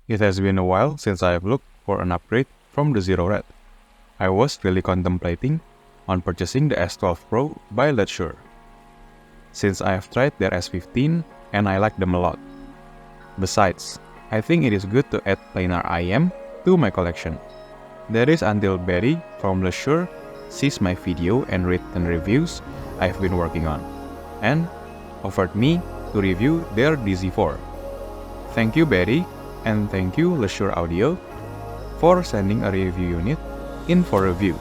It has been a while since I have looked for an upgrade from the Zero Red. I was really contemplating on purchasing the S12 Pro by Letshuoer, since I have tried their S15 and I like them a lot. Besides, I think it is good to add planar IEM to my collection. That is until BIDØ from Letshuoer sees my video and written reviews I've been working on, and offered me to review their DZ4. Thank you BIDØ, and thank you Letshuoer Audio for sending a review unit in for review.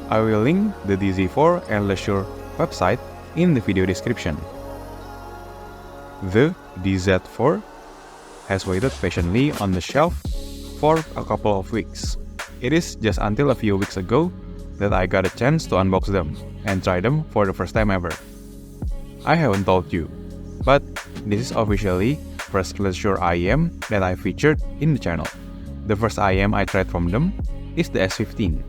I will link the DZ4 and Letshuoer website in the video description. The DZ4 has waited patiently on the shelf for a couple of weeks. It is just until a few weeks ago that I got a chance to unbox them and try them for the first time ever. I haven't told you, but this is officially first Letshuoer IEM that I featured in the channel. The first IEM I tried from them is the S15.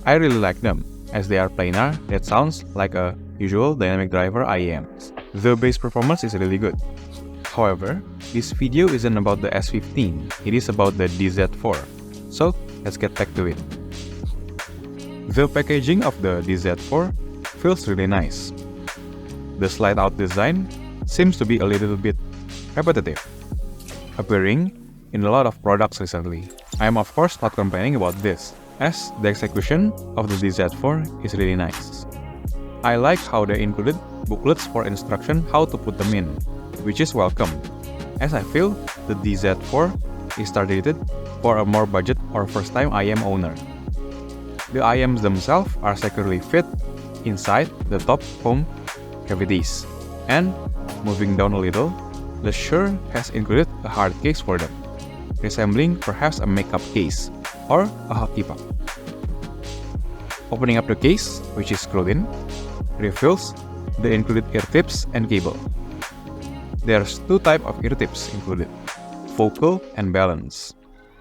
I really like them, as they are planar that sounds like a usual dynamic driver IEMs. The bass performance is really good. However, this video isn't about the S15, it is about the DZ4. So, let's get back to it. The packaging of the DZ4 feels really nice. The slide-out design seems to be a little bit repetitive, appearing in a lot of products recently. I am of course not complaining about this, as the execution of the DZ4 is really nice. I like how they included booklets for instruction how to put them in, which is welcome, as I feel the DZ4 is targeted for a more budget or first-time IEM owner. The IEMs themselves are securely fit inside the top foam cavities, and moving down a little, Letshuoer has included a hard case for them, resembling perhaps a makeup case or a hockey puck. Opening up the case, which is screwed in, reveals the included ear tips and cable. There's two types of ear tips included, focal and balance.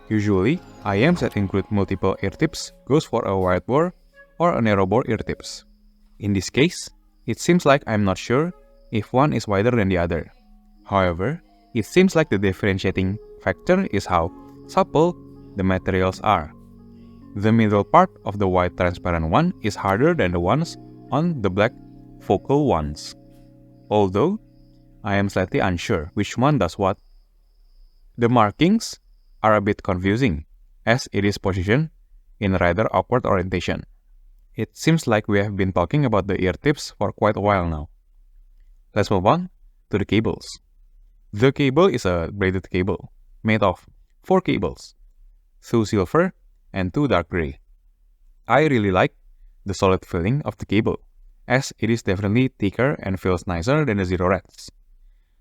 Usually, IEMs that include multiple ear tips goes for a wide bore or a narrow bore ear tips. In this case, it seems like I'm not sure if one is wider than the other. However, it seems like the differentiating factor is how supple the materials are. The middle part of the white transparent one is harder than the ones on the black focal ones. Although, I am slightly unsure which one does what. The markings are a bit confusing, as it is positioned in a rather awkward orientation. It seems like we have been talking about the ear tips for quite a while now. Let's move on to the cables. The cable is a braided cable, made of 4 cables, 2 silver and 2 dark gray. I really like the solid feeling of the cable, as it is definitely thicker and feels nicer than the Zero Reds.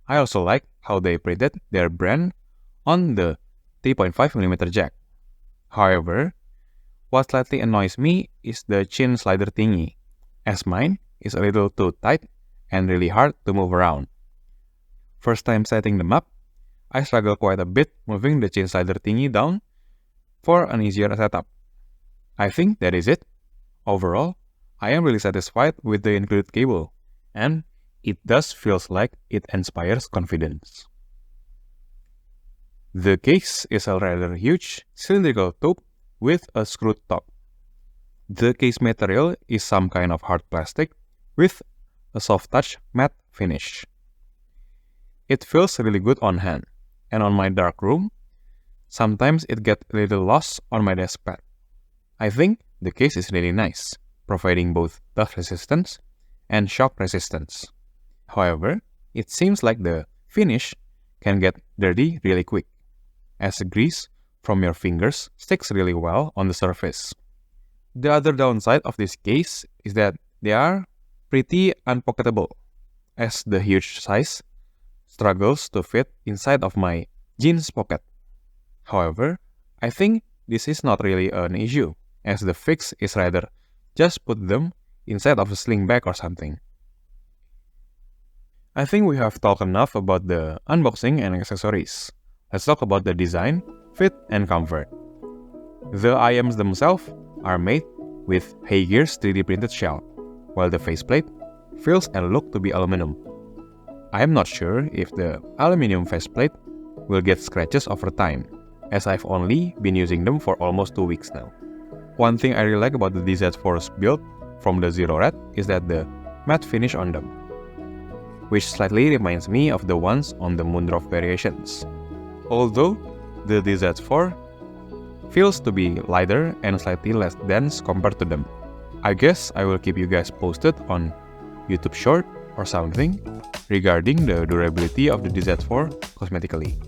I also like how they braided their brand on the 3.5mm jack. However, what slightly annoys me is the chin slider thingy, as mine is a little too tight and really hard to move around. First time setting them up, I struggle quite a bit moving the chin slider thingy down for an easier setup. I think that is it. Overall, I am really satisfied with the included cable, and it does feels like it inspires confidence. The case is a rather huge cylindrical tube with a screwed top. The case material is some kind of hard plastic with a soft touch matte finish. It feels really good on hand, and on my dark room, sometimes it gets a little lost on my desk pad. I think the case is really nice, providing both dust resistance and shock resistance. However, it seems like the finish can get dirty really quick, as the grease from your fingers sticks really well on the surface. The other downside of this case is that they are pretty unpocketable, as the huge size struggles to fit inside of my jeans pocket. However, I think this is not really an issue, as the fix is rather just put them inside of a sling bag or something. I think we have talked enough about the unboxing and accessories. Let's talk about the design, fit, and comfort. The IEMs themselves are made with Hager's 3D printed shell, while the faceplate feels and look to be aluminum. I am not sure if the aluminum faceplate will get scratches over time, as I've only been using them for almost 2 weeks now. One thing I really like about the DZ4's build from the Zero Red is that the matte finish on them, which slightly reminds me of the ones on the Moondrop variations. Although the DZ4 feels to be lighter and slightly less dense compared to them. I guess I will keep you guys posted on YouTube short or something regarding the durability of the DZ4 cosmetically.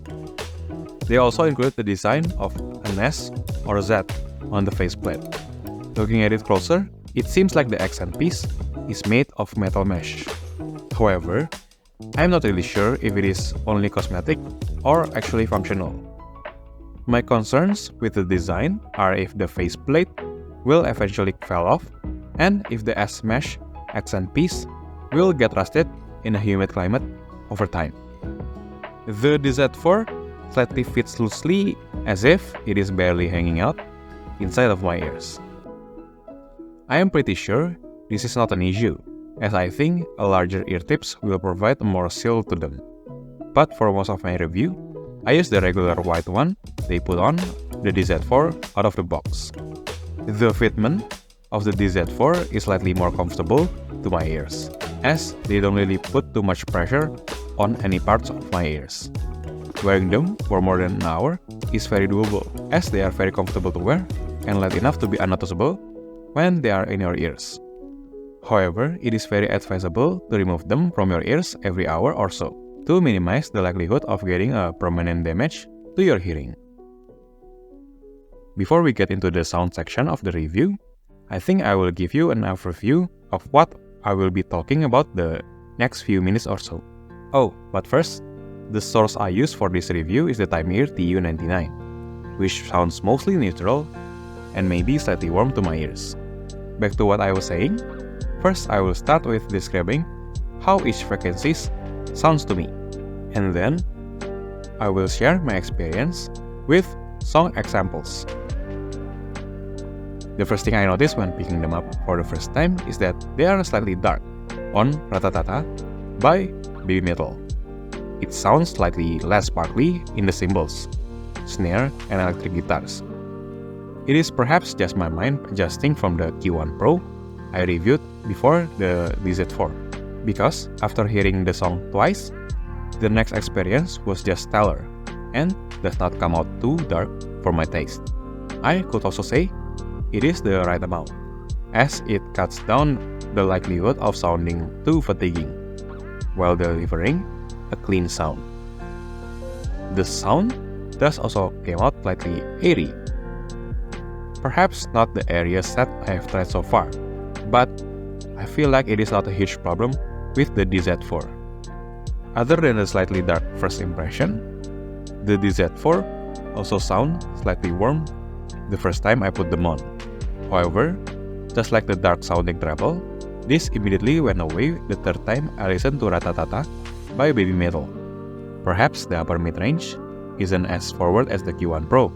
They also include the design of an S or Z on the faceplate. Looking at it closer, it seems like the accent piece is made of metal mesh. However, I'm not really sure if it is only cosmetic or actually functional. My concerns with the design are if the faceplate will eventually fall off and if the S-mesh accent piece will get rusted in a humid climate over time. The DZ4 slightly fits loosely as if it is barely hanging out inside of my ears. I am pretty sure this is not an issue, as I think a larger ear tips will provide more seal to them. But for most of my review, I use the regular white one they put on the DZ4 out of the box. The fitment of the DZ4 is slightly more comfortable to my ears, as they don't really put too much pressure on any parts of my ears. Wearing them for more than an hour is very doable, as they are very comfortable to wear and light enough to be unnoticeable when they are in your ears. However, it is very advisable to remove them from your ears every hour or so, to minimize the likelihood of getting a permanent damage to your hearing. Before we get into the sound section of the review, I think I will give you an overview of what I will be talking about the next few minutes or so. Oh, but first, the source I use for this review is the Timeear TU99, which sounds mostly neutral and maybe slightly warm to my ears. Back to what I was saying, first I will start with describing how each frequency sounds to me, and then I will share my experience with song examples. The first thing I noticed when picking them up for the first time is that they are slightly dark on Ratatata by Baby Metal. It sounds slightly less sparkly in the cymbals, snare, and electric guitars. It is perhaps just my mind adjusting from the Q1 Pro I reviewed before the DZ4, because after hearing the song twice, the next experience was just stellar and does not come out too dark for my taste. I could also say it is the right amount, as it cuts down the likelihood of sounding too fatiguing, while delivering a clean sound. The sound does also came out slightly airy. Perhaps not the airiest set I have tried so far, but I feel like it is not a huge problem with the DZ4. Other than the slightly dark first impression, the DZ4 also sounds slightly warm the first time I put them on. However, just like the dark sounding treble, this immediately went away the third time I listened to Ratatata by Baby Metal. Perhaps the upper mid-range isn't as forward as the Q1 Pro,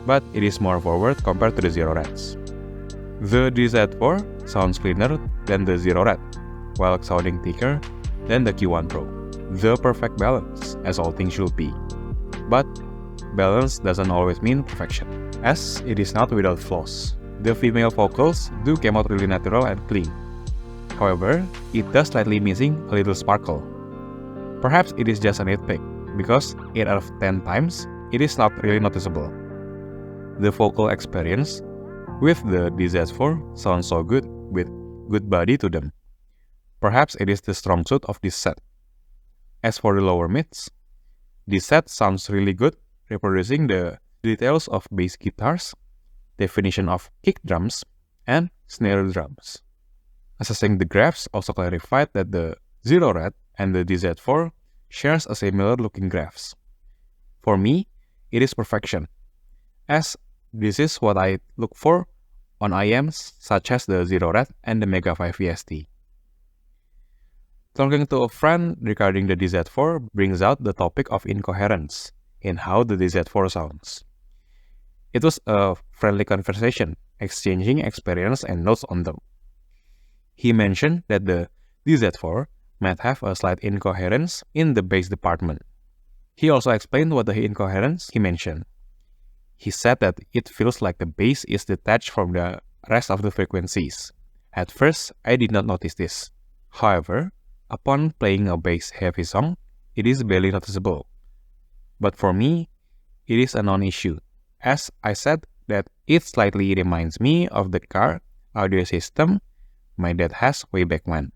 but it is more forward compared to the Zero Reds. The DZ4 sounds cleaner than the Zero Red, while sounding thicker than the Q1 Pro. The perfect balance, as all things should be. But balance doesn't always mean perfection, as it is not without flaws. The female vocals do come out really natural and clean. However, it does slightly missing a little sparkle. Perhaps it is just a nitpick, because 8 out of 10 times, it is not really noticeable. The vocal experience with the DZ4 sounds so good with good body to them. Perhaps it is the strong suit of this set. As for the lower mids, this set sounds really good, reproducing the details of bass guitars, definition of kick drums, and snare drums. Assessing the graphs also clarified that the Zero Red and the DZ4 shares a similar looking graphs. For me, it is perfection, as this is what I look for on IEMs such as the Zero Red and the Mega 5 VST. Talking to a friend regarding the DZ4 brings out the topic of incoherence in how the DZ4 sounds. It was a friendly conversation, exchanging experience and notes on them. He mentioned that the DZ4 might have a slight incoherence in the bass department. He also explained what the incoherence he mentioned. He said that it feels like the bass is detached from the rest of the frequencies. At first, I did not notice this. However, upon playing a bass-heavy song, it is barely noticeable. But for me, it is a non-issue, as I said that it slightly reminds me of the car audio system my dad has way back when.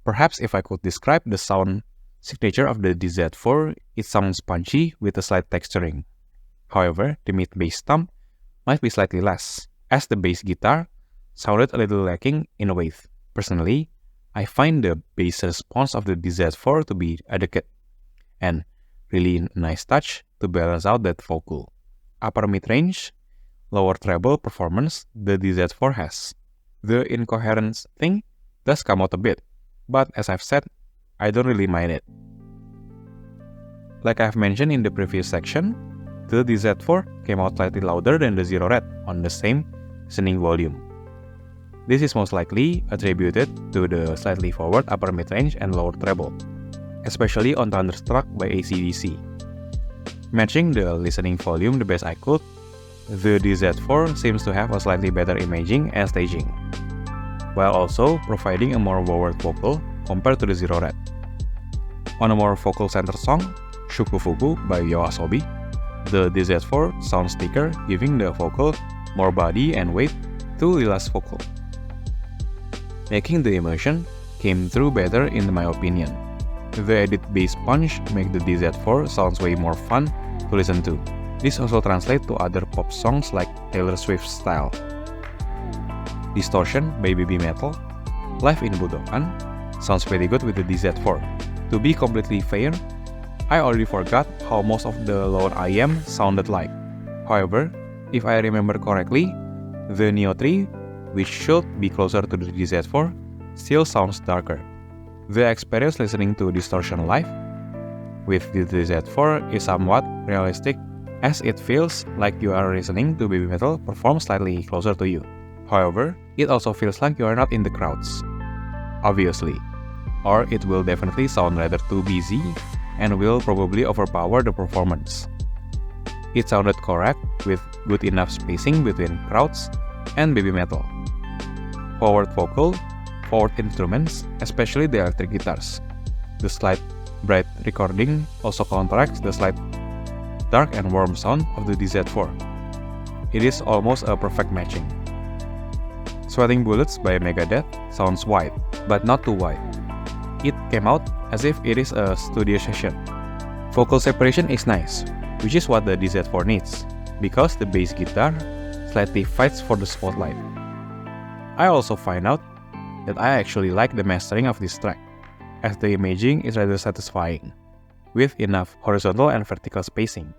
Perhaps if I could describe the sound signature of the DZ4, it sounds punchy with a slight texturing. However, the mid-bass stomp might be slightly less, as the bass guitar sounded a little lacking in weight. Personally, I find the bass response of the DZ4 to be adequate, and really a nice touch to balance out that vocal. Upper mid-range, lower treble performance the DZ4 has. The incoherence thing does come out a bit, but as I've said, I don't really mind it. Like I've mentioned in the previous section, the DZ4 came out slightly louder than the Zero Red on the same listening volume. This is most likely attributed to the slightly forward upper mid-range and lower treble, especially on Thunderstruck by AC/DC. Matching the listening volume the best I could, the DZ4 seems to have a slightly better imaging and staging, while also providing a more forward vocal compared to the Zero Red. On a more vocal-centered song, Shuku Fuku by YOASOBI, the DZ4 sounds thicker, giving the vocal more body and weight to Lila's vocal, making the emotion came through better in my opinion. The added bass punch make the DZ4 sounds way more fun to listen to. This also translates to other pop songs like Taylor Swift's style. Distortion by Baby Metal, Live in Budokan sounds pretty good with the DZ4. To be completely fair, I already forgot how most of the lower IEM sounded like. However, if I remember correctly, the Neo 3, which should be closer to the DZ4, still sounds darker. The experience listening to Distortion live with the DZ4 is somewhat realistic, as it feels like you are listening to Baby Metal perform slightly closer to you. However, it also feels like you are not in the crowds, obviously, or it will definitely sound rather too busy and will probably overpower the performance. It sounded correct with good enough spacing between crowds and Baby Metal. Forward vocal, forward instruments, especially the electric guitars. The slight bright recording also counteracts the slight dark and warm sound of the DZ4. It is almost a perfect matching. Sweating Bullets by Megadeth sounds wide, but not too wide. It came out as if it is a studio session. Vocal separation is nice, which is what the DZ4 needs, because the bass guitar slightly fights for the spotlight. I also find out that I actually like the mastering of this track, as the imaging is rather satisfying, with enough horizontal and vertical spacing,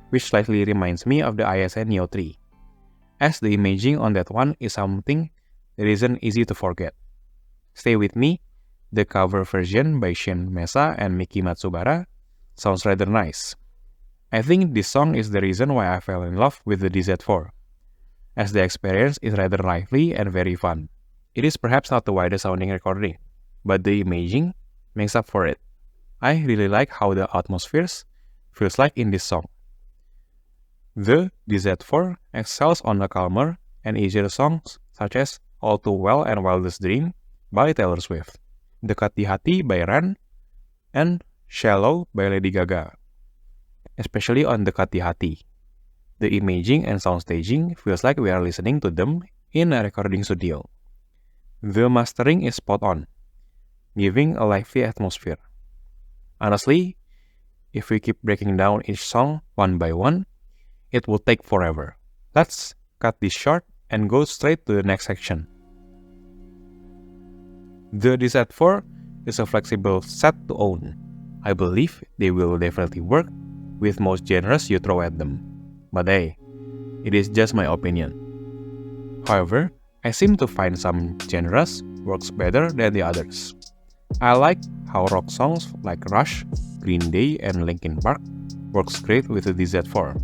which slightly reminds me of the ISN Neo 3, as the imaging on that one is something that isn't easy to forget. Stay with me, the cover version by Shin Mesa and Miki Matsubara sounds rather nice. I think this song is the reason why I fell in love with the DZ4, as the experience is rather lively and very fun. It is perhaps not the widest sounding recording, but the imaging makes up for it. I really like how the atmospheres feels like in this song. The DZ4 excels on the calmer and easier songs such as All Too Well and Wildest Dream by Taylor Swift, Dekat di Hati by Ran, and Shallow by Lady Gaga. Especially on Dekat di Hati, the imaging and sound staging feels like we are listening to them in a recording studio. The mastering is spot on, giving a lively atmosphere. Honestly, if we keep breaking down each song one by one, it will take forever. Let's cut this short and go straight to the next section. The DZ4 is a flexible set to own. I believe they will definitely work with most genres you throw at them. But hey, it is just my opinion. However, I seem to find some genres works better than the others. I like how rock songs like Rush, Green Day, and Linkin Park works great with the DZ4,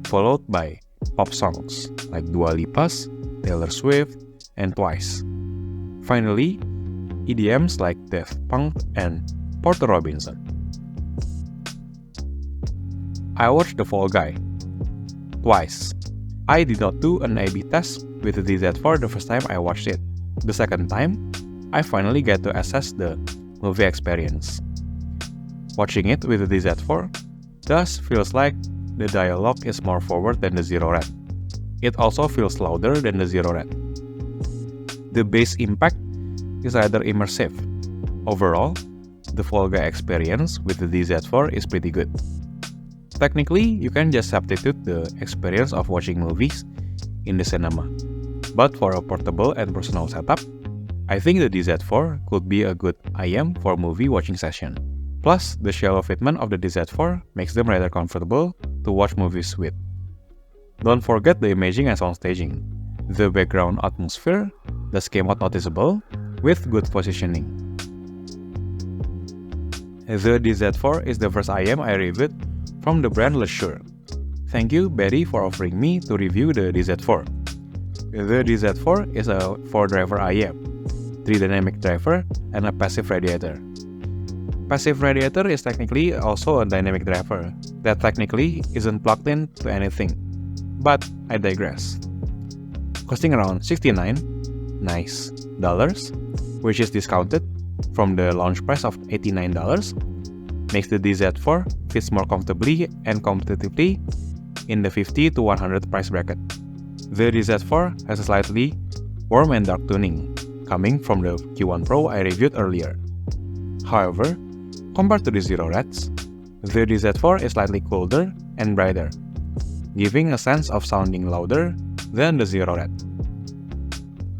followed by pop songs like Dua Lipa's, Taylor Swift, and Twice. Finally, EDMs like Daft Punk and Porter Robinson. I watched The Fall Guy. twice. I did not do an A/B test with the DZ4 the first time I watched it. The second time, I finally get to assess the movie experience. Watching it with the DZ4 thus feels like the dialogue is more forward than the Zero Red. It also feels louder than the Zero Red. The bass impact is rather immersive. Overall, the Volga experience with the DZ4 is pretty good. Technically, you can just substitute the experience of watching movies in the cinema. But for a portable and personal setup, I think the DZ4 could be a good IEM for movie watching session. Plus, the shallow fitment of the DZ4 makes them rather comfortable to watch movies with. Don't forget the imaging and sound staging. The background atmosphere thus came out noticeable with good positioning. The DZ4 is the first IEM I reviewed from the brand Letshuoer. Thank you BIDØ for offering me to review the DZ4. The DZ4 is a 4-driver IEM, 3 dynamic driver, and a passive radiator. Passive radiator is technically also a dynamic driver that technically isn't plugged in to anything, but I digress. Costing around $69 dollars, which is discounted from the launch price of $89, makes the DZ4 fits more comfortably and competitively in the $50 to $100 price bracket. The DZ4 has a slightly warm and dark tuning, coming from the Q1 Pro I reviewed earlier. However, compared to the Zero Reds, the DZ4 is slightly colder and brighter, giving a sense of sounding louder than the Zero Red.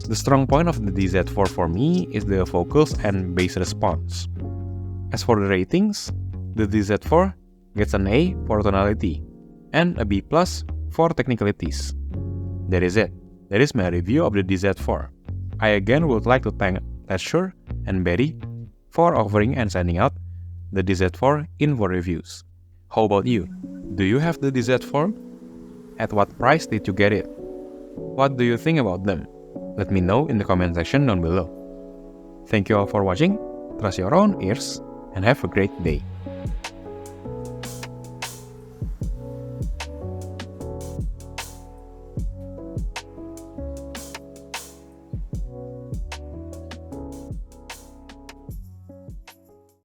The strong point of the DZ4 for me is the vocals and bass response. As for the ratings, the DZ4 gets an A for tonality and a B+ for technicalities. That is it. That is my review of the DZ4. I again would like to thank Letshuoer and BIDØ for offering and sending out the DZ4 in for reviews. How about you? Do you have the DZ4? At what price did you get it? What do you think about them? Let me know in the comment section down below. Thank you all for watching, trust your own ears, and have a great day.